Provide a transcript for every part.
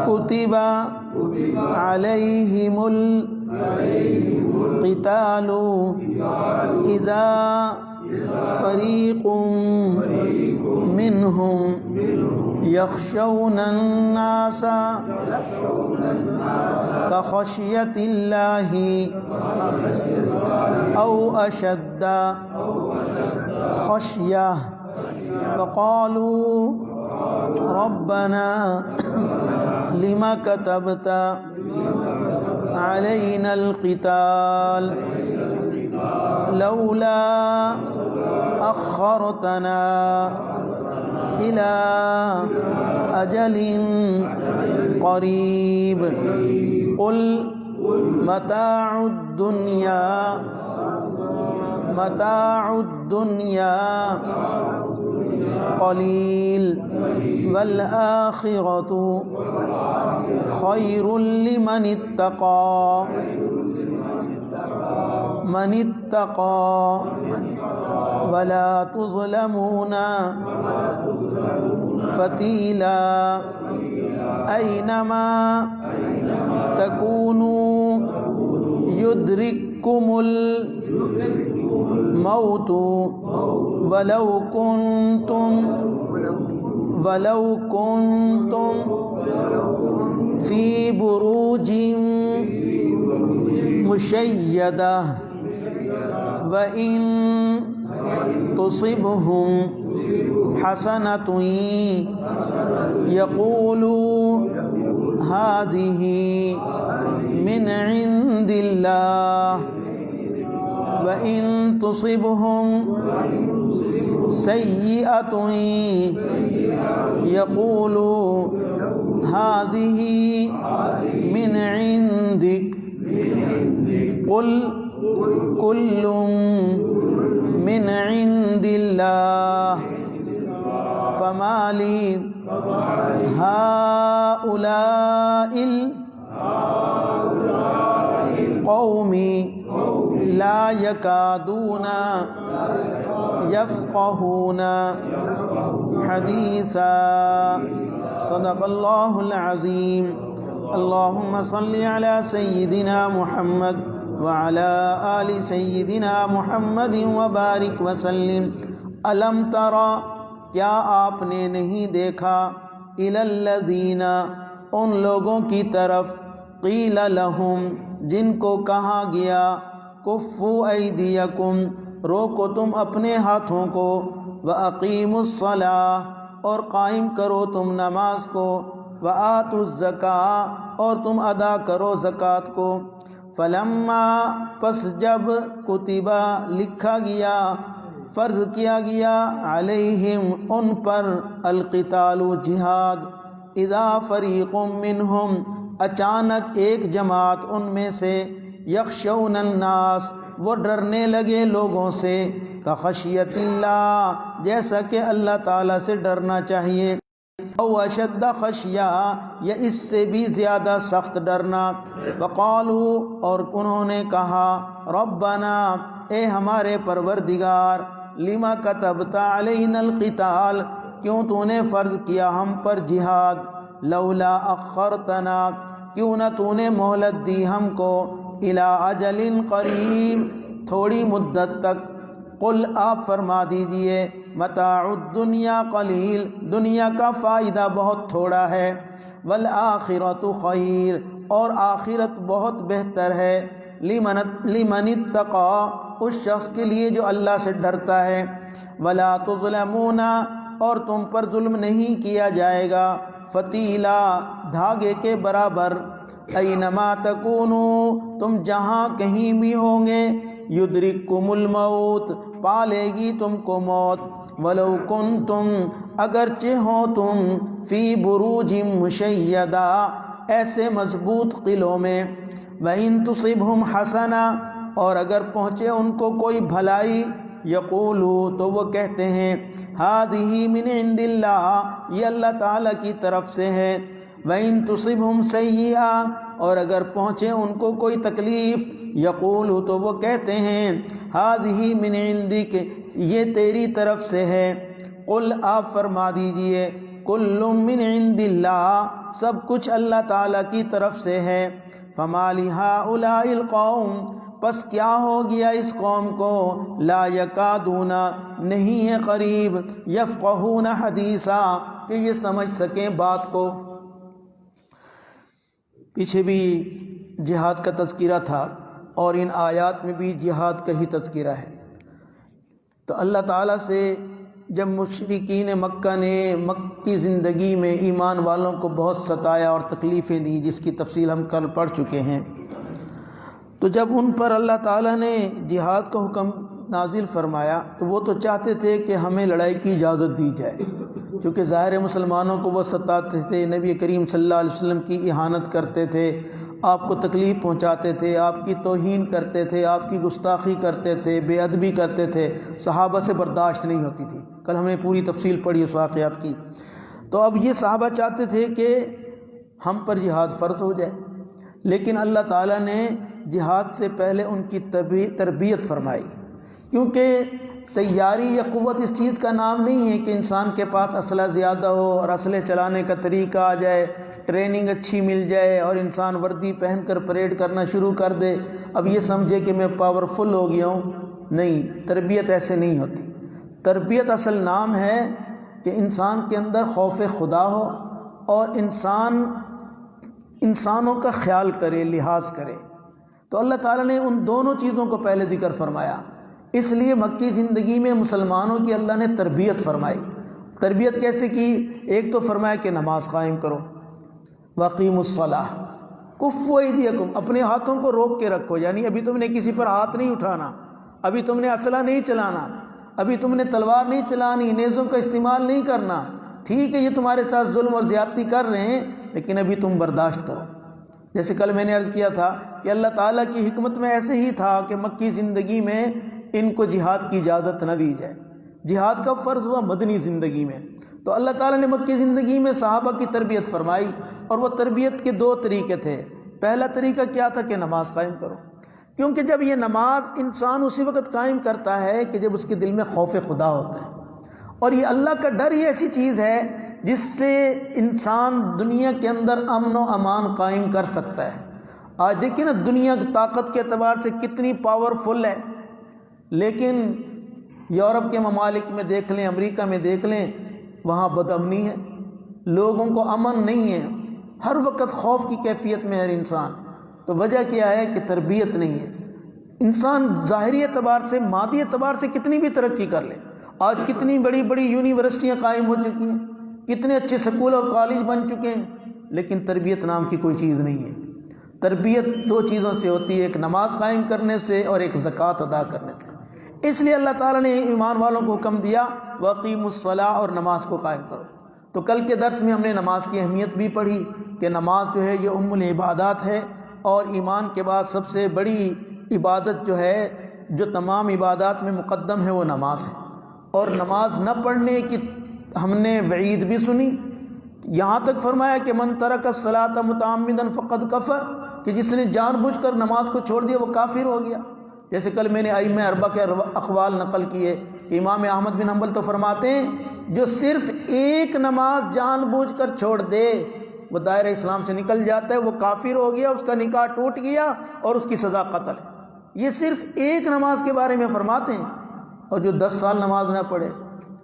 كتب عليهم القتال إذا فريق منهم يخشون الناس كخشية الله أو أشد خشية فقالوا ربنا لما كتبت علينا القتال لولا أخرتنا إلى أجل قريب قل متاع الدنيا قليل والآخرة خير لمن اتقى ولا تظلمون فتيلا أينما تكونوا يدرككم الموت ولو كنتم في بروج مشيدة وإن تصبهم حسنة يقولوا هذه من عند الله وإن تصبهم سيئة يقولوا هذه من عندك قل كل من عند الله فما لي هؤلاء القوم لا يكادون يفقهون حديثا صدق الله العظيم اللهم صل على سيدنا محمد وعلى آل سيدنا محمد وبارك وسلم الم ترى کیا آپ نے نہیں دیکھا الی الذین ان لوگوں کی طرف قیل لہم جن کو کہا گیا کفوا ایدیکم روکو تم اپنے ہاتھوں کو واقیموا الصلاۃ اور قائم کرو تم نماز کو وآتوا الزکاۃ اور تم ادا کرو زکوٰۃ کو فلما پس جب کتبہ لکھا گیا فرض کیا گیا علیہم ان پر القتال جہاد اذا فریق منہم اچانک ایک جماعت ان میں سے یخشون الناس وہ ڈرنے لگے لوگوں سے کخشیت اللہ جیسا کہ اللہ تعالیٰ سے ڈرنا چاہیے او اشد خشیہ یا اس سے بھی زیادہ سخت ڈرنا وقالوا اور انہوں نے کہا ربنا اے ہمارے پروردگار لما کتبت علینا القتال کیوں تو نے فرض کیا ہم پر جہاد لولا اخرتنا کیوں نہ تو نے مہلت دی ہم کو الی اجل قریب تھوڑی مدت تک قل آپ فرما دیجئے متاع الدنیا قلیل دنیا کا فائدہ بہت تھوڑا ہے والآخرۃ خیر اور آخرت بہت بہتر ہے لمن اتقى اس شخص کے لیے جو اللہ سے ڈرتا ہے ولا تظلمون اور تم پر ظلم نہیں کیا جائے گا فتیلا دھاگے کے برابر اینما تکونوا تم جہاں کہیں بھی ہوں گے یدرککم الموت پالے گی تم کو موت ولو کنتم اگرچہ ہو تم فی بروج مشیدہ ایسے مضبوط قلعوں میں وَإِن تُصِبْهُمْ حَسَنَةٌ اور اگر پہنچے ان کو کوئی بھلائی یقولوا تو وہ کہتے ہیں هَذِهِ مِنْ عِنْدِ اللَّهِ یہ اللہ تعالیٰ کی طرف سے ہے وَإِن تُصِبْهُمْ سَيِّئَةٌ اور اگر پہنچے ان کو کوئی تکلیف یقولوا تو وہ کہتے ہیں هَذِهِ مِنْ عِنْدِكَ یہ تیری طرف سے ہے قل آپ فرما دیجئے کل من عند اللہ، سب کچھ اللہ تعالیٰ کی طرف سے ہے۔ فما لہؤلاء القوم، پس کیا ہو گیا اس قوم کو، لا یکادون، نہیں ہے قریب، یفقہون حدیثا، کہ یہ سمجھ سکیں بات کو۔ پیچھے بھی جہاد کا تذکرہ تھا اور ان آیات میں بھی جہاد کا ہی تذکرہ ہے۔ تو اللہ تعالیٰ سے جب مشرکین مکہ نے مکی زندگی میں ایمان والوں کو بہت ستایا اور تکلیفیں دی، جس کی تفصیل ہم کل پڑھ چکے ہیں، تو جب ان پر اللہ تعالیٰ نے جہاد کا حکم نازل فرمایا تو وہ تو چاہتے تھے کہ ہمیں لڑائی کی اجازت دی جائے، کیونکہ ظاہر مسلمانوں کو وہ ستاتے تھے، نبی کریم صلی اللہ علیہ وسلم کی اہانت کرتے تھے، آپ کو تکلیف پہنچاتے تھے، آپ کی توہین کرتے تھے، آپ کی گستاخی کرتے تھے، بے ادبی کرتے تھے، صحابہ سے برداشت نہیں ہوتی تھی۔ کل ہم نے پوری تفصیل پڑھی اس واقعات کی۔ تو اب یہ صحابہ چاہتے تھے کہ ہم پر جہاد فرض ہو جائے، لیکن اللہ تعالیٰ نے جہاد سے پہلے ان کی تربیت فرمائی، کیونکہ تیاری یا قوت اس چیز کا نام نہیں ہے کہ انسان کے پاس اسلحہ زیادہ ہو اور اسلحے چلانے کا طریقہ آ جائے، ٹریننگ اچھی مل جائے اور انسان وردی پہن کر پریڈ کرنا شروع کر دے، اب یہ سمجھے کہ میں پاورفل ہو گیا ہوں۔ نہیں، تربیت ایسے نہیں ہوتی۔ تربیت اصل نام ہے کہ انسان کے اندر خوف خدا ہو اور انسانوں کا خیال کرے، لحاظ کرے۔ تو اللہ تعالیٰ نے ان دونوں چیزوں کو پہلے ذکر فرمایا، اس لیے مکی زندگی میں مسلمانوں کی اللہ نے تربیت فرمائی۔ تربیت کیسے کی؟ ایک تو فرمایا کہ نماز قائم کرو، وَأَقِیمُوا الصَّلَاةَ، کُفُّوا أَیْدِیَکُم، اپنے ہاتھوں کو روک کے رکھو، یعنی ابھی تم نے کسی پر ہاتھ نہیں اٹھانا، ابھی تم نے اسلحہ نہیں چلانا، ابھی تم نے تلوار نہیں چلانی، نیزوں کا استعمال نہیں کرنا۔ ٹھیک ہے یہ تمہارے ساتھ ظلم اور زیادتی کر رہے ہیں، لیکن ابھی تم برداشت کرو۔ جیسے کل میں نے عرض کیا تھا کہ اللہ تعالیٰ کی حکمت میں ایسے ہی تھا کہ مکی زندگی میں ان کو جہاد کی اجازت نہ دی جائے۔ جہاد کا فرض ہوا مدنی زندگی میں، تو اللہ تعالیٰ نے مکی زندگی میں صحابہ کی تربیت فرمائی، اور وہ تربیت کے دو طریقے تھے۔ پہلا طریقہ کیا تھا کہ نماز قائم کرو، کیونکہ جب یہ نماز انسان اسی وقت قائم کرتا ہے کہ جب اس کے دل میں خوف خدا ہوتا ہے، اور یہ اللہ کا ڈر ہی ایسی چیز ہے جس سے انسان دنیا کے اندر امن و امان قائم کر سکتا ہے۔ آج دیکھیں نا دنیا کی طاقت کے اعتبار سے کتنی پاورفل ہے، لیکن یورپ کے ممالک میں دیکھ لیں، امریکہ میں دیکھ لیں، وہاں بد امنی ہے، لوگوں کو امن نہیں ہے، ہر وقت خوف کی کیفیت میں ہر انسان۔ تو وجہ کیا ہے کہ تربیت نہیں ہے۔ انسان ظاہری اعتبار سے، مادی اعتبار سے کتنی بھی ترقی کر لے، آج کتنی بڑی بڑی یونیورسٹیاں قائم ہو چکی ہیں، کتنے اچھے سکول اور کالج بن چکے ہیں، لیکن تربیت نام کی کوئی چیز نہیں ہے۔ تربیت دو چیزوں سے ہوتی ہے، ایک نماز قائم کرنے سے اور ایک زکوٰۃ ادا کرنے سے۔ اس لیے اللہ تعالیٰ نے ایمان والوں کو حکم دیا وَأَقِیمُوا الصَّلَاةَ، اور نماز کو قائم کرو۔ تو کل کے درس میں ہم نے نماز کی اہمیت بھی پڑھی کہ نماز جو ہے یہ ام العبادات ہے، اور ایمان کے بعد سب سے بڑی عبادت جو ہے، جو تمام عبادات میں مقدم ہے، وہ نماز ہے۔ اور نماز نہ پڑھنے کی ہم نے وعید بھی سنی، یہاں تک فرمایا کہ من ترک الصلاۃ متعمدا فقد کفر، کہ جس نے جان بوجھ کر نماز کو چھوڑ دیا وہ کافر ہو گیا۔ جیسے کل میں نے ائمہ اربعہ کے اقوال نقل کیے کہ امام احمد بن حنبل تو فرماتے ہیں جو صرف ایک نماز جان بوجھ کر چھوڑ دے وہ دائرہ اسلام سے نکل جاتا ہے، وہ کافر ہو گیا، اس کا نکاح ٹوٹ گیا اور اس کی سزا قتل ہے۔ یہ صرف ایک نماز کے بارے میں فرماتے ہیں، اور جو 10 سال نماز نہ پڑھے،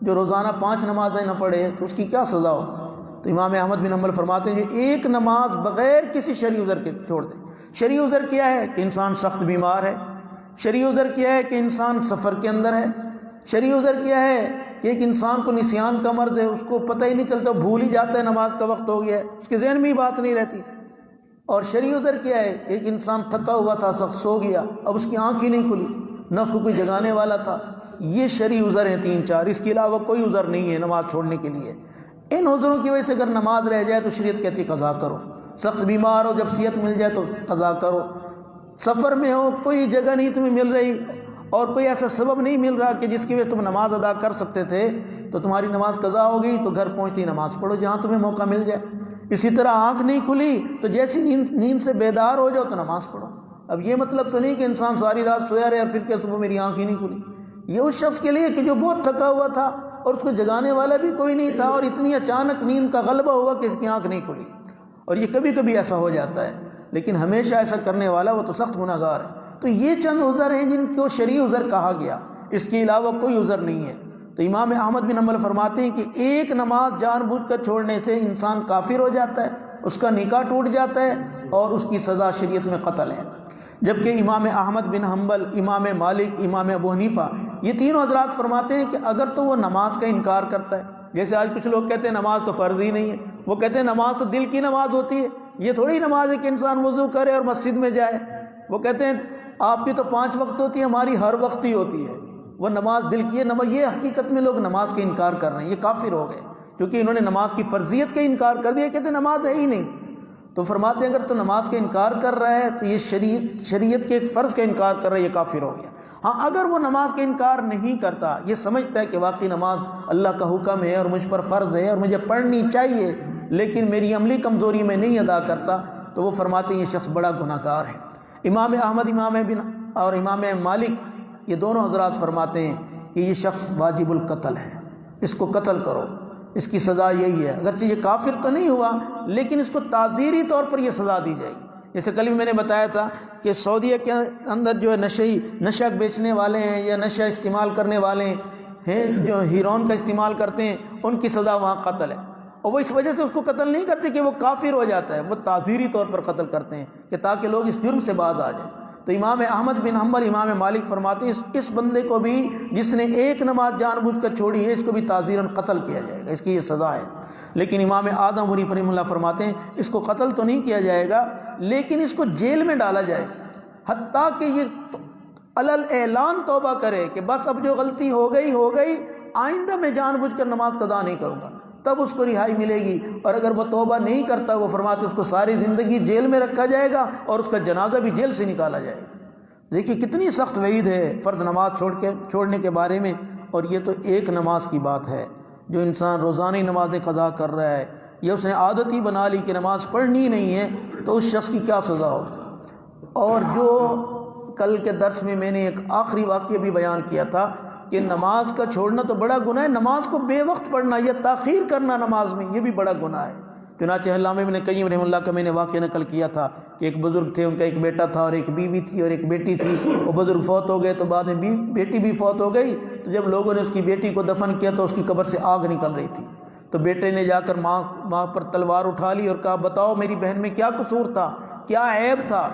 جو روزانہ 5 نمازیں نہ پڑھے، تو اس کی کیا سزا ہو؟ تو امام احمد بن حنبل فرماتے ہیں جو ایک نماز بغیر کسی شرعی عذر کے چھوڑ دے۔ شرعی عذر کیا ہے؟ کہ انسان سخت بیمار ہے۔ شرعی عذر کیا ہے؟ کہ انسان سفر کے اندر ہے۔ شرعی عذر کیا ہے؟ کہ ایک انسان کو نسیان کا مرض ہے، اس کو پتہ ہی نہیں چلتا، بھول ہی جاتا ہے نماز کا وقت ہو گیا ہے، اس کے ذہن میں ہی بات نہیں رہتی۔ اور شرعی عذر کیا ہے؟ کہ ایک انسان تھکا ہوا تھا، سخت سو گیا، اب اس کی آنکھ ہی نہیں کھلی، نہ اس کو کوئی جگانے والا تھا۔ یہ شرعی عذر ہیں 3-4، اس کے علاوہ کوئی عذر نہیں ہے نماز چھوڑنے کے لیے۔ ان عذروں کی وجہ سے اگر نماز رہ جائے تو شریعت کہتی ہے قضا کرو۔ سخت بیمار ہو، جب صحت مل جائے تو قضا کرو۔ سفر میں ہو، کوئی جگہ نہیں تمہیں مل رہی اور کوئی ایسا سبب نہیں مل رہا کہ جس کی وجہ تم نماز ادا کر سکتے تھے، تو تمہاری نماز قضا ہو گئی، تو گھر پہنچتی نماز پڑھو جہاں تمہیں موقع مل جائے۔ اسی طرح آنکھ نہیں کھلی تو جیسی نیند سے بیدار ہو جاؤ تو نماز پڑھو۔ اب یہ مطلب تو نہیں کہ انسان ساری رات سویا رہے اور پھر کہ صبح میری آنکھ ہی نہیں کھلی۔ یہ اس شخص کے لیے کہ جو بہت تھکا ہوا تھا اور اس کو جگانے والا بھی کوئی نہیں تھا، اور اتنی اچانک نیند کا غلبہ ہوا کہ اس کی آنکھ نہیں کھلی. اور یہ کبھی کبھی ایسا ہو جاتا ہے، لیکن ہمیشہ ایسا کرنے والا وہ تو سخت گناہ گار ہے. تو یہ چند عذر ہیں جن کو شرعی عذر کہا گیا، اس کے علاوہ کوئی عذر نہیں ہے. تو امام احمد بن حنبل فرماتے ہیں کہ ایک نماز جان بوجھ کر چھوڑنے سے انسان کافر ہو جاتا ہے، اس کا نکاح ٹوٹ جاتا ہے، اور اس کی سزا شریعت میں قتل ہے. جبکہ امام احمد بن حنبل، امام مالک، امام ابو حنیفہ، یہ تینوں حضرات فرماتے ہیں کہ اگر تو وہ نماز کا انکار کرتا ہے، جیسے آج کچھ لوگ کہتے ہیں نماز تو فرض ہی نہیں ہے، وہ کہتے ہیں نماز تو دل کی نماز ہوتی ہے، یہ تھوڑی نماز ہے کہ انسان وضو کرے اور مسجد میں جائے. وہ کہتے ہیں آپ کی تو 5 وقت ہوتی ہے، ہماری ہر وقت ہی ہوتی ہے، وہ نماز دل کی ہے. یہ حقیقت میں لوگ نماز کا انکار کر رہے ہیں، یہ کافر ہو گئے کیونکہ انہوں نے نماز کی فرضیت کا انکار کر دیا، کہتے ہیں نماز ہے ہی نہیں. تو فرماتے ہیں اگر تو نماز کا انکار کر رہا ہے تو یہ شریعت کے ایک فرض کا انکار کر رہا ہے، یہ کافر ہو گیا. ہاں اگر وہ نماز کا انکار نہیں کرتا، یہ سمجھتا ہے کہ واقعی نماز اللہ کا حکم ہے اور مجھ پر فرض ہے اور مجھے پڑھنی چاہیے، لیکن میری عملی کمزوری میں نہیں ادا کرتا، تو وہ فرماتے ہیں یہ شخص بڑا گناہ گار ہے. امام احمد، امام بن اور امام مالک، یہ دونوں حضرات فرماتے ہیں کہ یہ شخص واجب القتل ہے، اس کو قتل کرو، اس کی سزا یہی ہے. اگرچہ یہ کافر تو نہیں ہوا، لیکن اس کو تعزیری طور پر یہ سزا دی جائے گی. جیسے کل بھی میں نے بتایا تھا کہ سعودیہ کے اندر جو ہے نشہ بیچنے والے ہیں یا نشہ استعمال کرنے والے ہیں جو ہیرون کا استعمال کرتے ہیں، ان کی سزا وہاں قتل ہے. اور وہ اس وجہ سے اس کو قتل نہیں کرتے کہ وہ کافر ہو جاتا ہے، وہ تعزیری طور پر قتل کرتے ہیں کہ تاکہ لوگ اس جرم سے باز آ جائیں. تو امام احمد بن حنبل، امام مالک فرماتے ہیں اس بندے کو بھی جس نے ایک نماز جان بوجھ کر چھوڑی ہے، اس کو بھی تعزیراً قتل کیا جائے گا، اس کی یہ سزا ہے. لیکن امام اعظم ابو حنیفہ رحمہ اللہ فرماتے ہیں اس کو قتل تو نہیں کیا جائے گا، لیکن اس کو جیل میں ڈالا جائے، حتیٰ کہ یہ علل اعلان توبہ کرے کہ بس اب جو غلطی ہو گئی، آئندہ میں جان بوجھ کر نماز قضا نہیں کروں گا، تب اس کو رہائی ملے گی. اور اگر وہ توبہ نہیں کرتا، وہ فرماتے اس کو ساری زندگی جیل میں رکھا جائے گا اور اس کا جنازہ بھی جیل سے نکالا جائے گا. دیکھیے کتنی سخت وعید ہے فرض نماز چھوڑنے کے بارے میں. اور یہ تو ایک نماز کی بات ہے، جو انسان روزانہ نمازیں قضا کر رہا ہے یا اس نے عادت ہی بنا لی کہ نماز پڑھنی نہیں ہے، تو اس شخص کی کیا سزا ہو. اور جو کل کے درس میں نے ایک آخری واقعہ بھی بیان کیا تھا کہ نماز کا چھوڑنا تو بڑا گناہ ہے، نماز کو بے وقت پڑھنا یا تاخیر کرنا نماز میں، یہ بھی بڑا گناہ ہے. چنانچہ علامہ ابن قیم رحمہ اللہ کا میں نے واقعہ نقل کیا تھا کہ ایک بزرگ تھے، ان کا ایک بیٹا تھا اور ایک بیوی تھی اور ایک بیٹی تھی. وہ بزرگ فوت ہو گئے تو بعد میں بیٹی بھی فوت ہو گئی. تو جب لوگوں نے اس کی بیٹی کو دفن کیا تو اس کی قبر سے آگ نکل رہی تھی. تو بیٹے نے جا کر ماں پر تلوار اٹھا لی اور کہا بتاؤ میری بہن میں کیا قصور تھا، کیا عیب تھا.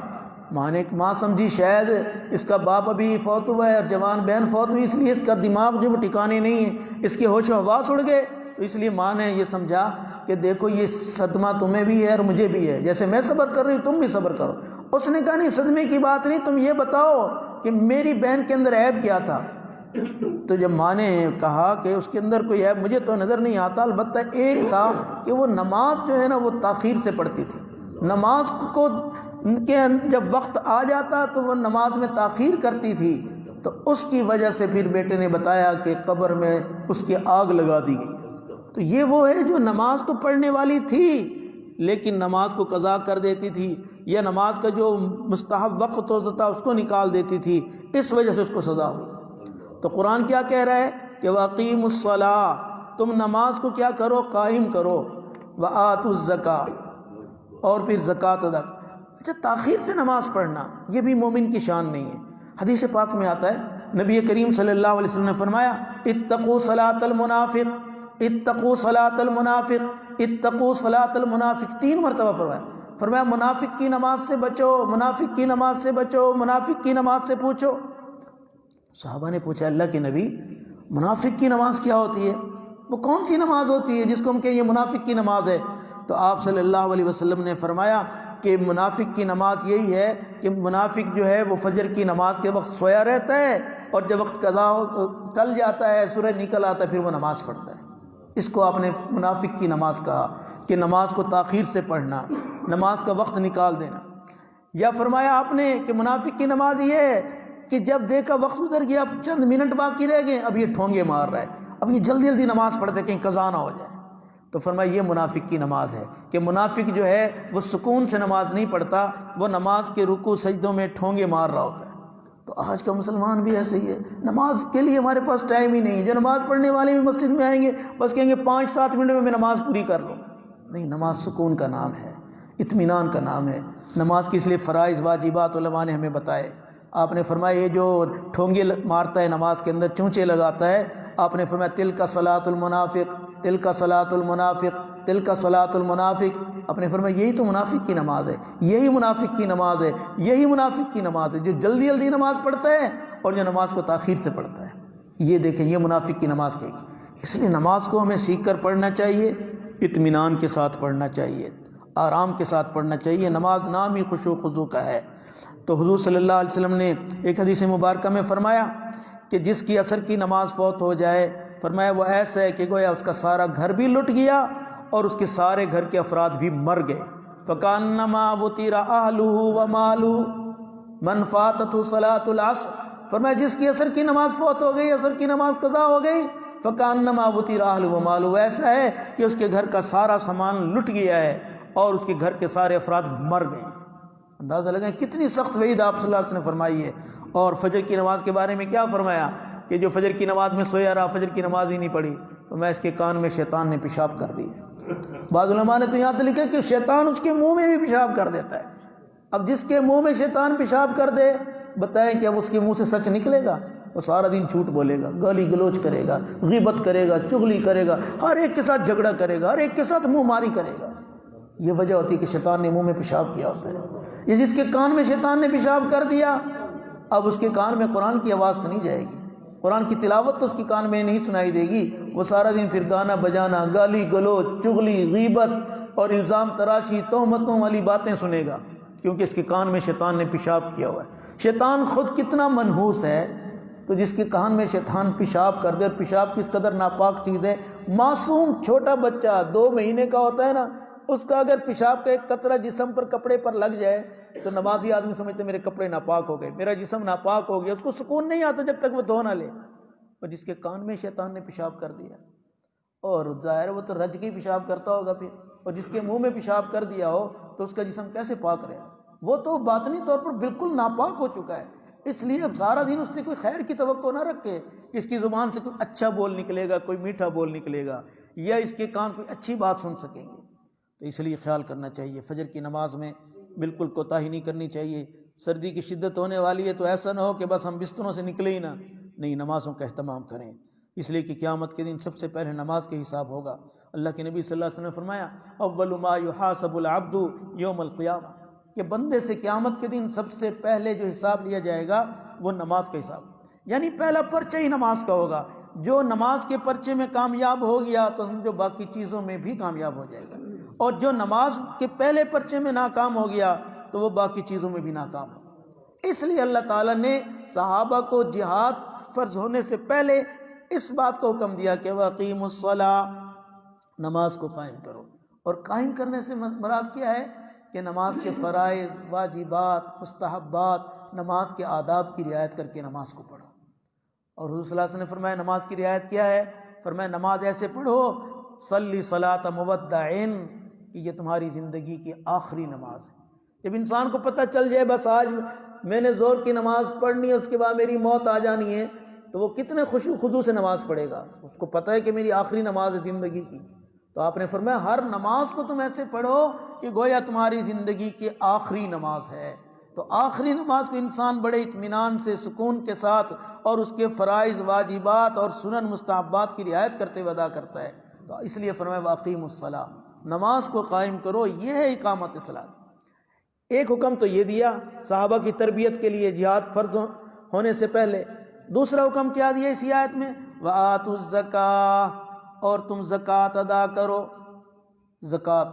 ماں سمجھی شاید اس کا باپ ابھی فوت ہوا ہے اور جوان بہن فوت ہوئی، اس لیے اس کا دماغ جو وہ ٹھکانے نہیں ہے، اس کے ہوش و حواس اڑ گئے. تو اس لیے ماں نے یہ سمجھا کہ دیکھو یہ صدمہ تمہیں بھی ہے اور مجھے بھی ہے، جیسے میں صبر کر رہی ہوں تم بھی صبر کرو. اس نے کہا نہیں صدمے کی بات نہیں، تم یہ بتاؤ کہ میری بہن کے اندر عیب کیا تھا. تو جب ماں نے کہا کہ اس کے اندر کوئی عیب مجھے تو نظر نہیں آتا، البتہ ایک تھا کہ وہ نماز جو ہے نا وہ تاخیر سے پڑھتی تھی. نماز کو جب وقت آ جاتا تو وہ نماز میں تاخیر کرتی تھی. تو اس کی وجہ سے پھر بیٹے نے بتایا کہ قبر میں اس کی آگ لگا دی گئی. تو یہ وہ ہے جو نماز تو پڑھنے والی تھی لیکن نماز کو قضا کر دیتی تھی، یا نماز کا جو مستحب وقت ہوتا تھا اس کو نکال دیتی تھی، اس وجہ سے اس کو سزا ہوئی. تو قرآن کیا کہہ رہا ہے کہ وَأَقِيمُوا الصَّلَاةَ، تم نماز کو کیا کرو، قائم کرو، وَآتُوا الزَّكَاةَ، اور پھر زکوٰۃ ادا. اچھا تاخیر سے نماز پڑھنا یہ بھی مومن کی شان نہیں ہے. حدیث پاک میں آتا ہے نبی کریم صلی اللہ علیہ وسلم نے فرمایا اتقوا صلاۃ المنافق، اتقوا صلاۃ المنافق، اتقوا صلاۃ المنافق، 3 مرتبہ فرمایا منافق کی نماز سے بچو، منافق کی نماز سے بچو، منافق کی نماز سے پوچھو. صحابہ نے پوچھا اللہ کے نبی منافق کی نماز کیا ہوتی ہے، وہ کون سی نماز ہوتی ہے جس کو ہم کہ یہ منافق کی نماز ہے؟ تو آپ صلی اللہ علیہ وسلم نے فرمایا کہ منافق کی نماز یہی ہے کہ منافق جو ہے وہ فجر کی نماز کے وقت سویا رہتا ہے اور جب وقت قضا ٹل جاتا ہے، سورج نکل آتا ہے، پھر وہ نماز پڑھتا ہے. اس کو آپ نے منافق کی نماز کہا کہ نماز کو تاخیر سے پڑھنا، نماز کا وقت نکال دینا. یا فرمایا آپ نے کہ منافق کی نماز یہ ہے کہ جب دیکھا وقت گزر گیا، اب چند منٹ باقی رہ گئے، اب یہ ٹھونگے مار رہا ہے، اب یہ جلدی جلدی نماز پڑھتے کہیں قضا نہ ہو جائے. تو فرمایا یہ منافق کی نماز ہے کہ منافق جو ہے وہ سکون سے نماز نہیں پڑھتا، وہ نماز کے رکوع سجدوں میں ٹھونگے مار رہا ہوتا ہے. تو آج کا مسلمان بھی ایسے ہی ہے، نماز کے لیے ہمارے پاس ٹائم ہی نہیں. جو نماز پڑھنے والے بھی مسجد میں آئیں گے بس کہیں گے 5-7 منٹ میں نماز پوری کر لوں. نہیں، نماز سکون کا نام ہے، اطمینان کا نام ہے. نماز کے اس لیے فرائض واجبات علماء نے ہمیں بتائے. آپ نے فرمایا یہ جو ٹھونگے مارتا ہے نماز کے اندر، چونچے لگاتا ہے، آپ نے فرمایا تلک صلاۃ المنافق، تلک صلاۃ المنافق، تلک صلاۃ المنافق. آپ نے فرمایا یہی تو منافق کی نماز ہے، یہی منافق کی نماز ہے، یہی منافق کی نماز ہے، جو جلدی جلدی نماز پڑھتا ہے اور جو نماز کو تاخیر سے پڑھتا ہے. یہ دیکھیں، یہ منافق کی نماز کہے گی. اس لیے نماز کو ہمیں سیکھ کر پڑھنا چاہیے، اطمینان کے ساتھ پڑھنا چاہیے، آرام کے ساتھ پڑھنا چاہیے. نماز نام ہی خشوع و خضوع کا ہے. تو حضور صلی اللہ علیہ وسلم نے ایک حدیث مبارکہ میں فرمایا کہ جس کی عصر کی نماز فوت ہو جائے، فرمایا وہ ایسا ہے کہ گویا اس کا سارا گھر بھی لٹ گیا اور اس کے سارے گھر کے افراد بھی مر گئے. فَكَأَنَّمَا وُتِرَ أَهْلُهُ وَمَالُهُ مَنْ فَاتَتْهُ صَلَاةُ الْعَصْرِ. فرمایا جس کی عصر کی نماز فوت ہو گئی، عصر کی نماز قضا ہو گئی، فَكَأَنَّمَا وُتِرَ أَهْلُهُ وَمَالُهُ، ایسا ہے کہ اس کے گھر کا سارا سامان لٹ گیا ہے اور اس کے گھر کے سارے افراد مر گئے. اندازہ لگائیں کتنی سخت وعید آپ صلی اللہ علیہ وسلم نے فرمائی ہے. اور فجر کی نماز کے بارے میں کیا فرمایا کہ جو فجر کی نماز میں سویا رہا، فجر کی نماز ہی نہیں پڑھی، تو میں اس کے کان میں شیطان نے پیشاب کر دی ہے. بعض علماء نے تو یہاں تک لکھا کہ شیطان اس کے منہ میں بھی پیشاب کر دیتا ہے. اب جس کے منہ میں شیطان پیشاب کر دے، بتائیں کہ اب اس کے منہ سے سچ نکلے گا؟ وہ سارا دن جھوٹ بولے گا، گالی گلوچ کرے گا، غیبت کرے گا، چغلی کرے گا، ہر ایک کے ساتھ جھگڑا کرے گا، ہر ایک کے ساتھ منہ ماری کرے گا. یہ وجہ ہوتی ہے کہ شیطان نے منہ میں پیشاب کیا ہوتا ہے. یہ جس کے کان میں شیطان نے پیشاب کر دیا، اب اس کے کان میں قرآن کی آواز تو نہیں جائے گی، قرآن کی تلاوت تو اس کے کان میں نہیں سنائی دے گی. وہ سارا دن پھر گانا بجانا، گالی گلوچ، چغلی، غیبت اور الزام تراشی، تہمتوں والی باتیں سنے گا، کیونکہ اس کے کان میں شیطان نے پیشاب کیا ہوا ہے. شیطان خود کتنا منحوس ہے، تو جس کے کان میں شیطان پیشاب کر دے، اور پیشاب کس قدر ناپاک چیز ہے. معصوم چھوٹا بچہ 2 مہینے کا ہوتا ہے نا، اس کا اگر پیشاب کا ایک قطرہ جسم پر، کپڑے پر لگ جائے تو نمازی آدمی سمجھتے میرے کپڑے ناپاک ہو گئے، میرا جسم ناپاک ہو گیا. اس کو سکون نہیں آتا جب تک وہ دھو نہ لے. اور جس کے کان میں شیطان نے پیشاب کر دیا، اور ظاہر وہ تو رج کے پیشاب کرتا ہوگا پھر، اور جس کے منہ میں پیشاب کر دیا ہو تو اس کا جسم کیسے پاک رہے؟ وہ تو باطنی طور پر بالکل ناپاک ہو چکا ہے. اس لیے اب سارا دن اس سے کوئی خیر کی توقع نہ رکھے کہ اس کی زبان سے کوئی اچھا بول نکلے گا، کوئی میٹھا بول نکلے گا، یا اس کے کان کوئی اچھی بات سن سکیں گے. تو اس لیے خیال کرنا چاہیے، فجر کی نماز میں بالکل کوتاہی نہیں کرنی چاہیے. سردی کی شدت ہونے والی ہے تو ایسا نہ ہو کہ بس ہم بستروں سے نکلے ہی نہ. نہیں، نمازوں کا اہتمام کریں، اس لیے کہ قیامت کے دن سب سے پہلے نماز کے حساب ہوگا. اللہ کے نبی صلی اللہ علیہ وسلم نے فرمایا اول ما یحاسب العبد یوم القیامہ، کہ بندے سے قیامت کے دن سب سے پہلے جو حساب لیا جائے گا وہ نماز کا حساب، یعنی پہلا پرچہ ہی نماز کا ہوگا. جو نماز کے پرچے میں کامیاب ہو گیا تو سمجھو باقی چیزوں میں بھی کامیاب ہو جائے گا، اور جو نماز کے پہلے پرچے میں ناکام ہو گیا تو وہ باقی چیزوں میں بھی ناکام ہو. اس لیے اللہ تعالیٰ نے صحابہ کو جہاد فرض ہونے سے پہلے اس بات کو حکم دیا کہ وَأَقِیمُوا الصَّلَاةَ، نماز کو قائم کرو. اور قائم کرنے سے مراد کیا ہے کہ نماز کے فرائض، واجبات، مستحبات، نماز کے آداب کی رعایت کر کے نماز کو پڑھو. اور حضور صلی اللہ علیہ وسلم نے فرمایا نماز کی رعایت کیا ہے؟ فرمایا نماز ایسے پڑھو صلی صلاۃ مودع، کہ یہ تمہاری زندگی کی آخری نماز ہے. جب انسان کو پتہ چل جائے بس آج میں نے زور کی نماز پڑھنی ہے، اس کے بعد میری موت آ جانی ہے، تو وہ کتنے خشوع خضوع سے نماز پڑھے گا. اس کو پتہ ہے کہ میری آخری نماز ہے زندگی کی. تو آپ نے فرمایا ہر نماز کو تم ایسے پڑھو کہ گویا تمہاری زندگی کی آخری نماز ہے. تو آخری نماز کو انسان بڑے اطمینان سے، سکون کے ساتھ، اور اس کے فرائض، واجبات اور سنن مستحبات کی رعایت کرتے ہوئے ادا کرتا ہے. تو اس لیے فرمایا وَأَقِیمُوا الصَّلَاةَ، نماز کو قائم کرو، یہ ہے اقامت صلاۃ. ایک حکم تو یہ دیا صحابہ کی تربیت کے لیے جہاد فرض ہونے سے پہلے. دوسرا حکم کیا دیا اسی آیت میں؟ وَآتُوا الزَّکَاۃَ، اور تم زکوٰۃ ادا کرو. زکوٰۃ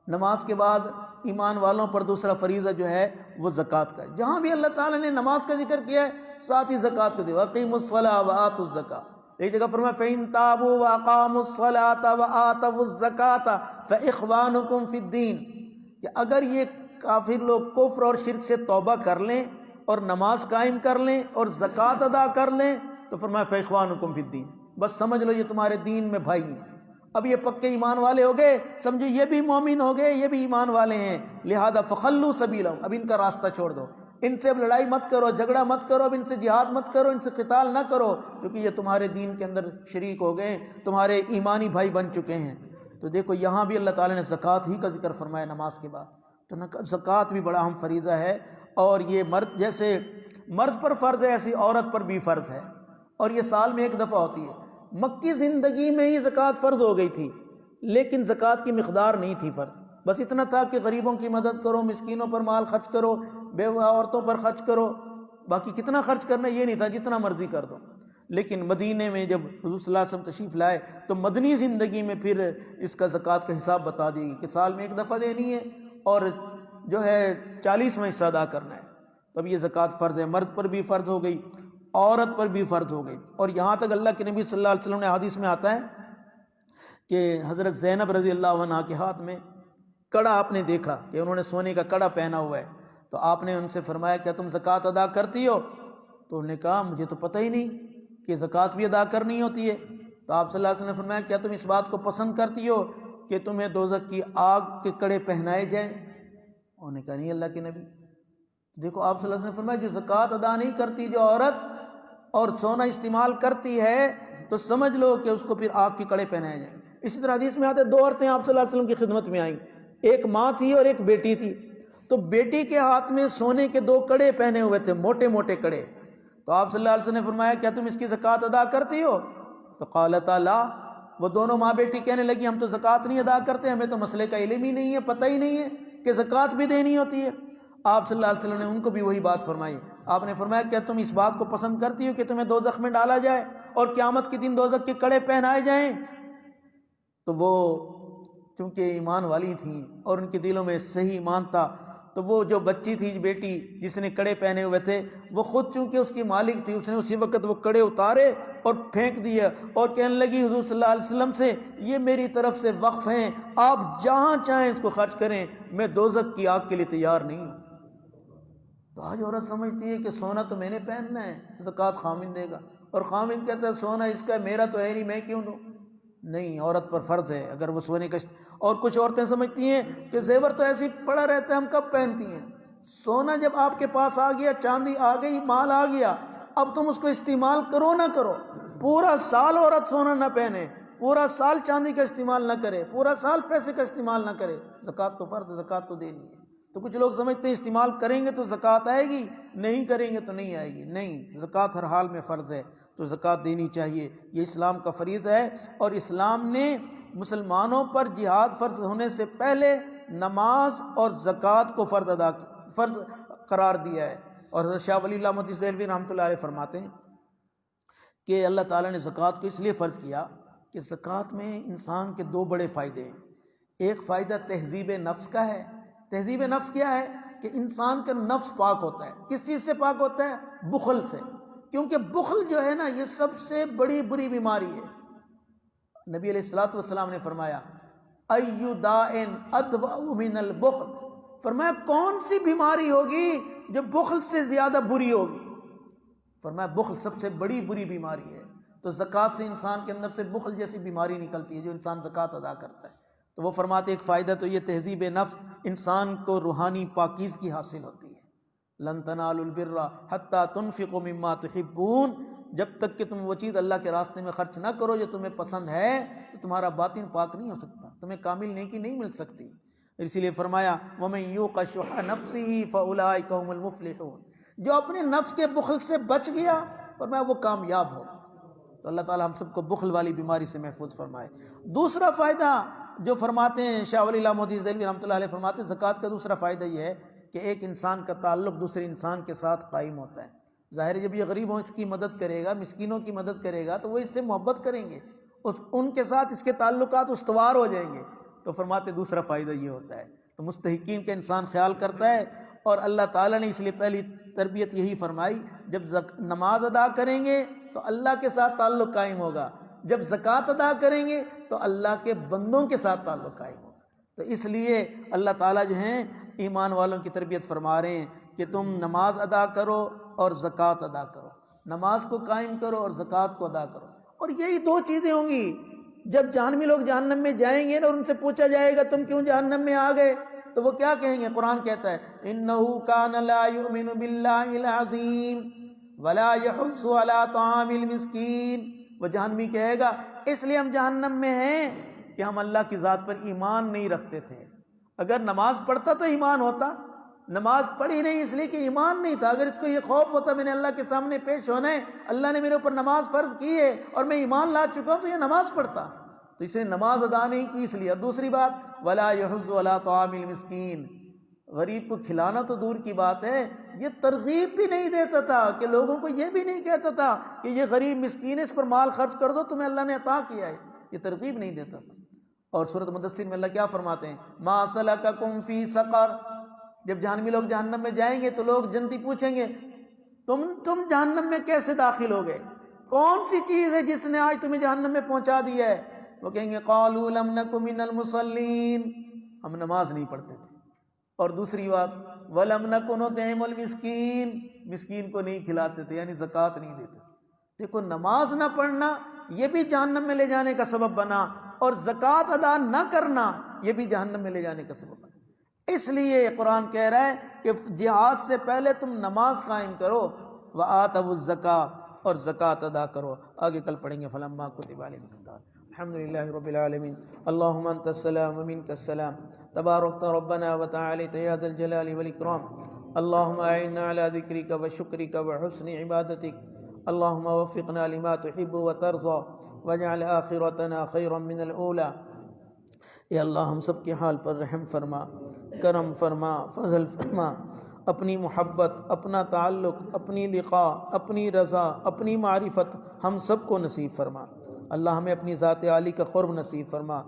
نماز کے بعد ایمان والوں پر دوسرا فریضہ جو ہے وہ زکوٰۃ کا ہے. جہاں بھی اللہ تعالیٰ نے نماز کا ذکر کیا ہے ساتھ ہی زکوٰۃ کا ذکر، وَأَقِیمُوا الصَّلَاةَ وَآتُوا الزَّکَاۃَ. ایک جگہ فرمایا فَإِن تَابُوا وَأَقَامُوا الصَّلَاةَ وَآتَوُا الزَّکَاةَ فَإِخْوَانُکُمْ فِي الدِّینِ، کہ اگر یہ کافر لوگ کفر اور شرک سے توبہ کر لیں اور نماز قائم کر لیں اور زکوٰۃ ادا کر لیں تو فرمایا فَإِخْوَانُکُمْ فِي الدِّینِ، بس سمجھ لو یہ تمہارے دین میں بھائی ہیں. اب یہ پکے ایمان والے ہو گئے، سمجھو یہ بھی مومن ہو گئے، یہ بھی ایمان والے ہیں، لہذا فخلوا سبیلہم، اب ان کا راستہ چھوڑ دو. ان سے اب لڑائی مت کرو، جھگڑا مت کرو، اب ان سے جہاد مت کرو، ان سے قتال نہ کرو، کیونکہ یہ تمہارے دین کے اندر شریک ہو گئے، تمہارے ایمانی بھائی بن چکے ہیں۔ تو دیکھو یہاں بھی اللہ تعالیٰ نے زکوٰۃ ہی کا ذکر فرمایا نماز کے بعد، تو زکوٰۃ بھی بڑا اہم فریضہ ہے، اور یہ جیسے مرد پر فرض ہے ایسی عورت پر بھی فرض ہے، اور یہ سال میں ایک دفعہ ہوتی ہے۔ مکی زندگی میں ہی زکوٰۃ فرض ہو گئی تھی، لیکن زکوٰۃ کی مقدار نہیں تھی فرض، بس اتنا تھا کہ غریبوں کی مدد کرو، مسکینوں پر مال خرچ کرو، بیوہ عورتوں پر خرچ کرو، باقی کتنا خرچ کرنا یہ نہیں تھا، جتنا مرضی کر دو۔ لیکن مدینے میں جب حضور صلی اللہ علیہ وسلم تشریف لائے تو مدنی زندگی میں پھر اس کا زکوٰۃ کا حساب بتا دی گئی کہ سال میں ایک دفعہ دینی ہے اور جو ہے 40واں حصہ ادا کرنا ہے۔ تب یہ زکوٰۃ فرض ہے، مرد پر بھی فرض ہو گئی، عورت پر بھی فرض ہو گئی۔ اور یہاں تک اللہ کے نبی صلی اللہ علیہ وسلم نے حدیث میں آتا ہے کہ حضرت زینب رضی اللہ عنہا کے ہاتھ میں کڑا آپ نے دیکھا کہ انہوں نے سونے کا کڑا پہنا ہوا ہے، تو آپ نے ان سے فرمایا کیا تم زکوٰۃ ادا کرتی ہو؟ تو انہوں نے کہا مجھے تو پتہ ہی نہیں کہ زکوٰۃ بھی ادا کرنی ہوتی ہے۔ تو آپ صلی اللہ علیہ وسلم نے فرمایا کیا تم اس بات کو پسند کرتی ہو کہ تمہیں دوزخ کی آگ کے کڑے پہنائے جائیں؟ انہوں نے کہا نہیں اللہ کے نبی۔ دیکھو آپ صلی اللہ علیہ وسلم نے فرمایا جو زکوٰۃ ادا نہیں کرتی جو عورت اور سونا استعمال کرتی ہے تو سمجھ لو کہ اس کو پھر آگ کے کڑے پہنائے جائیں۔ اسی طرح حدیث میں آتے 2 عورتیں آپ صلی اللہ علیہ وسلم کی خدمت میں آئیں، ایک ماں تھی اور ایک بیٹی تھی، تو بیٹی کے ہاتھ میں سونے کے 2 کڑے پہنے ہوئے تھے، موٹے موٹے کڑے۔ تو آپ صلی اللہ علیہ وسلم نے فرمایا کیا تم اس کی زکوٰۃ ادا کرتی ہو؟ تو قالتا لا، وہ دونوں ماں بیٹی کہنے لگی ہم تو زکوٰۃ نہیں ادا کرتے، ہمیں تو مسئلے کا علم ہی نہیں ہے، پتہ ہی نہیں ہے کہ زکوٰۃ بھی دینی ہوتی ہے۔ آپ صلی اللہ علیہ وسلم نے ان کو بھی وہی بات فرمائی، آپ نے فرمایا کیا تم اس بات کو پسند کرتی ہو کہ تمہیں دوزخ میں ڈالا جائے اور قیامت کے دن دوزخ کے کڑے پہنائے جائیں؟ تو وہ چونکہ ایمان والی تھیں اور ان کے دلوں میں صحیح ایمان تھا، تو وہ جو بچی تھی بیٹی جس نے کڑے پہنے ہوئے تھے وہ خود چونکہ اس کی مالک تھی، اس نے اسی وقت وہ کڑے اتارے اور پھینک دیے اور کہنے لگی حضور صلی اللہ علیہ وسلم سے یہ میری طرف سے وقف ہیں، آپ جہاں چاہیں اس کو خرچ کریں، میں دوزخ کی آگ کے لیے تیار نہیں ہوں۔ تو آج عورت سمجھتی ہے کہ سونا تو میں نے پہننا ہے، زکوٰۃ خامن دے گا، اور خامن کہتا ہے سونا اس کا میرا تو ہے نہیں، میں کیوں دوں؟ نہیں، عورت پر فرض ہے اگر وہ سونے کا اور کچھ عورتیں سمجھتی ہیں کہ زیور تو ایسے ہی پڑا رہتا ہے ہم کب پہنتی ہیں۔ سونا جب آپ کے پاس آ گیا، چاندی آ گئی، مال آ گیا، اب تم اس کو استعمال کرو نہ کرو، پورا سال عورت سونا نہ پہنے، پورا سال چاندی کا استعمال نہ کرے، پورا سال پیسے کا استعمال نہ کرے، زکوٰۃ تو فرض ہے، زکوٰۃ تو دینی ہے۔ تو کچھ لوگ سمجھتے ہیں استعمال کریں گے تو زکوٰۃ آئے گی، نہیں کریں گے تو نہیں آئے گی۔ نہیں، زکوٰۃ ہر حال میں فرض ہے، تو زکوٰۃ دینی چاہیے، یہ اسلام کا فریضہ ہے۔ اور اسلام نے مسلمانوں پر جہاد فرض ہونے سے پہلے نماز اور زکوٰۃ کو فرض قرار دیا ہے۔ اور حضرت شاہ ولی اللہ محدث دہلوی رحمۃ اللہ علیہ فرماتے ہیں کہ اللہ تعالیٰ نے زکوٰۃ کو اس لیے فرض کیا کہ زکوٰۃ میں انسان کے 2 بڑے فائدے ہیں۔ ایک فائدہ تہذیب نفس کا ہے۔ تہذیب نفس کیا ہے؟ کہ انسان کا نفس پاک ہوتا ہے۔ کس چیز سے پاک ہوتا ہے؟ بخل سے، کیونکہ بخل جو ہے نا یہ سب سے بڑی بری بیماری ہے۔ نبی علیہ الصلوۃ والسلام نے فرمایا ایُّ داء ادوأ من البخل، فرمایا کون سی بیماری ہوگی جو بخل سے زیادہ بری ہوگی؟ فرمایا بخل سب سے بڑی بری بیماری ہے۔ تو زکوٰۃ سے انسان کے اندر سے بخل جیسی بیماری نکلتی ہے جو انسان زکوٰۃ ادا کرتا ہے۔ تو وہ فرماتے ایک فائدہ تو یہ تہذیب نفس، انسان کو روحانی پاکیزگی حاصل ہوتی ہے۔ لن تنالوا البر حتى تنفقوا مما تحبون، جب تک کہ تم وہ چیز اللہ کے راستے میں خرچ نہ کرو جو تمہیں پسند ہے تو تمہارا باطن پاک نہیں ہو سکتا، تمہیں کامل نیکی نہیں مل سکتی۔ اسی لیے فرمایا وَمَن يُوقَ شُحَّ نَفْسِهِ فَأُولَٰئِكَ هُمُ الْمُفْلِحُونَ، جو اپنے نفس کے بخل سے بچ گیا فرمایا وہ کامیاب ہوگا۔ تو اللہ تعالی ہم سب کو بخل والی بیماری سے محفوظ فرمائے۔ دوسرا فائدہ جو فرماتے ہیں شاہ ولی اللہ محدث دہلوی رحمۃ اللہ علیہ فرماتے ہیں زکوٰۃ کا دوسرا فائدہ یہ ہے کہ ایک انسان کا تعلق دوسرے انسان کے ساتھ قائم ہوتا ہے۔ ظاہر ہے جب یہ غریبوں اس کی مدد کرے گا، مسکینوں کی مدد کرے گا تو وہ اس سے محبت کریں گے، ان کے ساتھ اس کے تعلقات استوار ہو جائیں گے۔ تو فرماتے دوسرا فائدہ یہ ہوتا ہے، تو مستحقین کا انسان خیال کرتا ہے۔ اور اللہ تعالیٰ نے اس لیے پہلی تربیت یہی فرمائی، جب نماز ادا کریں گے تو اللہ کے ساتھ تعلق قائم ہوگا، جب زکوٰۃ ادا کریں گے تو اللہ کے بندوں کے ساتھ تعلق قائم ہوگا۔ تو اس لیے اللہ تعالیٰ جو ہیں ایمان والوں کی تربیت فرما رہے ہیں کہ تم نماز ادا کرو اور زکوٰۃ ادا کرو، نماز کو قائم کرو اور زکوٰۃ کو ادا کرو۔ اور یہی 2 چیزیں ہوں گی۔ جب جہنمی لوگ جہنم میں جائیں گے نا اور ان سے پوچھا جائے گا تم کیوں جہنم میں آ گئے، تو وہ کیا کہیں گے؟ قرآن کہتا ہے انہو کان لا یؤمن باللہ العظیم ولا یحض علی طعام المسکین. وہ جہنمی کہے گا اس لیے ہم جہنم میں ہیں کہ ہم اللہ کی ذات پر ایمان نہیں رکھتے تھے. اگر نماز پڑھتا تو ایمان ہوتا، نماز پڑھی نہیں اس لیے کہ ایمان نہیں تھا. اگر اس کو یہ خوف ہوتا میں نے اللہ کے سامنے پیش ہونا ہے، اللہ نے میرے اوپر نماز فرض کی ہے اور میں ایمان لا چکا ہوں، تو یہ نماز پڑھتا. تو اس نے نماز ادا نہیں کی اس لیے. اور دوسری بات ولا یحض علی طعام المسکین، غریب کو کھلانا تو دور کی بات ہے، یہ ترغیب بھی نہیں دیتا تھا کہ لوگوں کو یہ بھی نہیں کہتا تھا کہ یہ غریب مسکین ہے اس پر مال خرچ کر دو تمہیں اللہ نے عطا کیا ہے، یہ ترغیب نہیں دیتا تھا. اور سورۃ مدثر میں اللہ کیا فرماتے ہیں؟ ما سلککم فی سقر. جب جہنمی لوگ جہنم میں جائیں گے تو لوگ جنتی پوچھیں گے تم جہنم میں کیسے داخل ہو گئے؟ کون سی چیز ہے جس نے آج تمہیں جہنم میں پہنچا دیا ہے؟ وہ کہیں گے قالوا لم نک من المصلین، ہم نماز نہیں پڑھتے تھے. اور دوسری بات ولم نک نطعم المسکین، مسکین کو نہیں کھلاتے تھے، یعنی زکوٰۃ نہیں دیتے. دیکھو نماز نہ پڑھنا یہ بھی جہنم میں لے جانے کا سبب بنا، اور زکوٰۃ ادا نہ کرنا یہ بھی جہنم میں لے جانے کا سبب بنا. اس لیے قرآن کہہ رہا ہے کہ جہاد سے پہلے تم نماز قائم کرو وآتوا الزکاۃ، اور زکوٰۃ ادا کرو. آگے کل پڑھیں گے فلما کتب علیہم القتال. الحمد للہ رب العالمین. اللہم انت السلام ومنک السلام تبارکت ربنا وتعالیت یا ذا الجلال والاکرام. اللہم اعنا علی ذکرک وشکرک وحسن عبادتک. اللہم وفقنا لما تحب وترضى واجعل آخرتنا خیرا من الاولی. اے اللہ ہم سب کے حال پر رحم فرما، کرم فرما، فضل فرما. اپنی محبت، اپنا تعلق، اپنی لقاء، اپنی رضا، اپنی معرفت ہم سب کو نصیب فرما. اللہ ہمیں اپنی ذات عالی کا قرب نصیب فرما،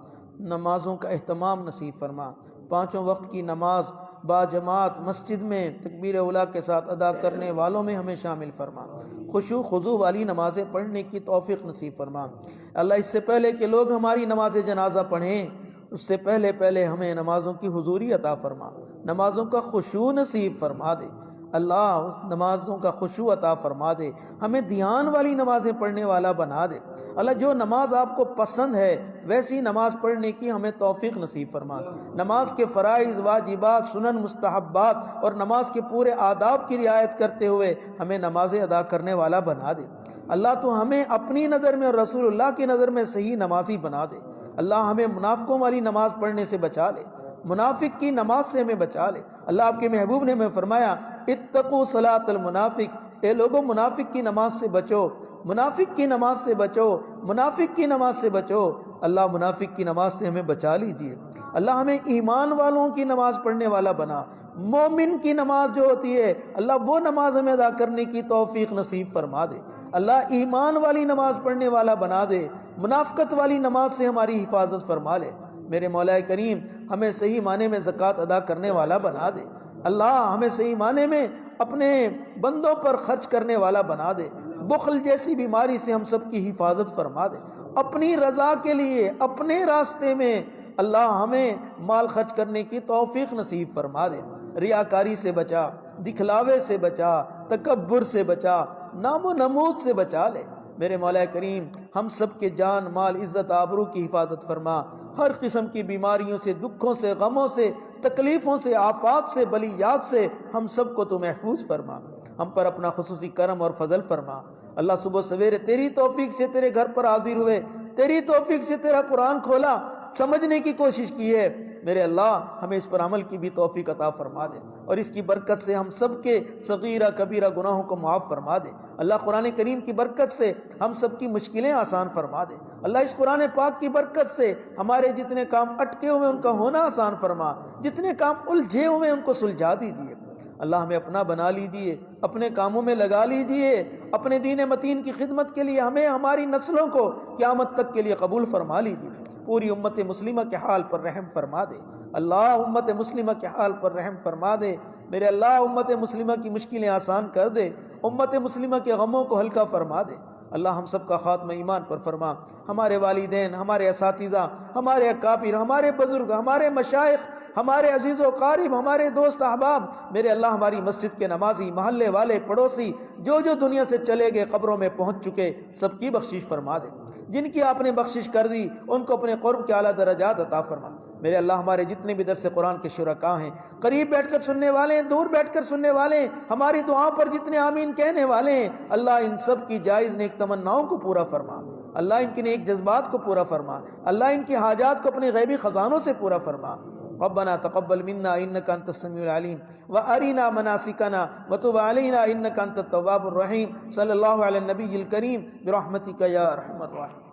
نمازوں کا اہتمام نصیب فرما. 5 وقت کی نماز باجماعت مسجد میں تکبیر اولیٰ کے ساتھ ادا کرنے والوں میں ہمیں شامل فرما. خشوع خضوع والی نمازیں پڑھنے کی توفیق نصیب فرما. اللہ اس سے پہلے کہ لوگ ہماری نماز جنازہ پڑھیں اس سے پہلے ہمیں نمازوں کی حضوری عطا فرما، نمازوں کا خشوع نصیب فرما دے. اللہ نمازوں کا خشوع عطا فرما دے، ہمیں دھیان والی نمازیں پڑھنے والا بنا دے. اللہ جو نماز آپ کو پسند ہے ویسی نماز پڑھنے کی ہمیں توفیق نصیب فرما. نماز کے فرائض، واجبات، سنن، مستحبات اور نماز کے پورے آداب کی رعایت کرتے ہوئے ہمیں نمازیں ادا کرنے والا بنا دے. اللہ تو ہمیں اپنی نظر میں اور رسول اللہ کی نظر میں صحیح نمازی بنا دے. اللہ ہمیں منافقوں والی نماز پڑھنے سے بچا لے، منافق کی نماز سے ہمیں بچا لے. اللہ آپ کے محبوب نے ہمیں فرمایا اتقوا صلاۃ المنافق، اے لوگوں منافق کی نماز سے بچو، منافق کی نماز سے بچو، منافق کی نماز سے بچو. اللہ منافق کی نماز سے ہمیں بچا لیجیے. اللہ ہمیں ایمان والوں کی نماز پڑھنے والا بنا. مومن کی نماز جو ہوتی ہے اللہ وہ نماز ہمیں ادا کرنے کی توفیق نصیب فرما دے. اللہ ایمان والی نماز پڑھنے والا بنا دے، منافقت والی نماز سے ہماری حفاظت فرما لے. میرے مولا کریم ہمیں صحیح معنی میں زکوٰۃ ادا کرنے والا بنا دے. اللہ ہمیں صحیح معنی میں اپنے بندوں پر خرچ کرنے والا بنا دے. بخل جیسی بیماری سے ہم سب کی حفاظت فرما دے. اپنی رضا کے لیے اپنے راستے میں اللہ ہمیں مال خرچ کرنے کی توفیق نصیب فرما دے. ریاکاری سے بچا، دکھلاوے سے بچا، تکبر سے بچا، نام و نمود سے بچا لے. میرے مولا کریم ہم سب کے جان، مال، عزت، آبرو کی حفاظت فرما. ہر قسم کی بیماریوں سے، دکھوں سے، غموں سے، تکلیفوں سے، آفات سے، بلیات سے ہم سب کو تو محفوظ فرما. ہم پر اپنا خصوصی کرم اور فضل فرما. اللہ صبح سویرے تیری توفیق سے تیرے گھر پر حاضر ہوئے، تیری توفیق سے تیرا قرآن کھولا، سمجھنے کی کوشش کی ہے. میرے اللہ ہمیں اس پر عمل کی بھی توفیق عطا فرما دے، اور اس کی برکت سے ہم سب کے صغیرہ کبیرہ گناہوں کو معاف فرما دے. اللہ قرآن کریم کی برکت سے ہم سب کی مشکلیں آسان فرما دے. اللہ اس قرآن پاک کی برکت سے ہمارے جتنے کام اٹکے ہوئے ان کا ہونا آسان فرما، جتنے کام الجھے ہوئے ان کو سلجھا دیجیے. اللہ ہمیں اپنا بنا لیجئے، اپنے کاموں میں لگا لیجئے. اپنے دین متین کی خدمت کے لیے ہمیں، ہماری نسلوں کو قیامت تک کے لیے قبول فرما لیجئے. پوری امت مسلمہ کے حال پر رحم فرما دے. اللہ امت مسلمہ کے حال پر رحم فرما دے. میرے اللہ امت مسلمہ کی مشکلیں آسان کر دے، امت مسلمہ کے غموں کو ہلکا فرما دے. اللہ ہم سب کا خاتمہ ایمان پر فرما. ہمارے والدین، ہمارے اساتذہ، ہمارے اکابر، ہمارے بزرگ، ہمارے مشائخ، ہمارے عزیز و قارب، ہمارے دوست احباب، میرے اللہ ہماری مسجد کے نمازی، محلے والے، پڑوسی، جو دنیا سے چلے گئے، قبروں میں پہنچ چکے، سب کی بخشش فرما دے. جن کی آپ نے بخشش کر دی ان کو اپنے قرب کے اعلیٰ درجات عطا فرما. میرے اللہ ہمارے جتنے بھی درس قرآن کے شرکاء ہیں، قریب بیٹھ کر سننے والے ہیں، دور بیٹھ کر سننے والے ہیں، ہماری دعاؤں پر جتنے آمین کہنے والے ہیں، اللہ ان سب کی جائز نیک تمناؤں کو پورا فرما، اللہ ان کے نیک جذبات کو پورا فرما، اللہ ان کی حاجات کو اپنے غیبی خزانوں سے پورا فرما۔ ربنا تقبل منا انك انت السميع العليم وارنا مناسكنا وتب علينا انك انت التواب الرحيم، صلی اللہ علی النبی الکریم برحمتك یا ارحم الراحمین۔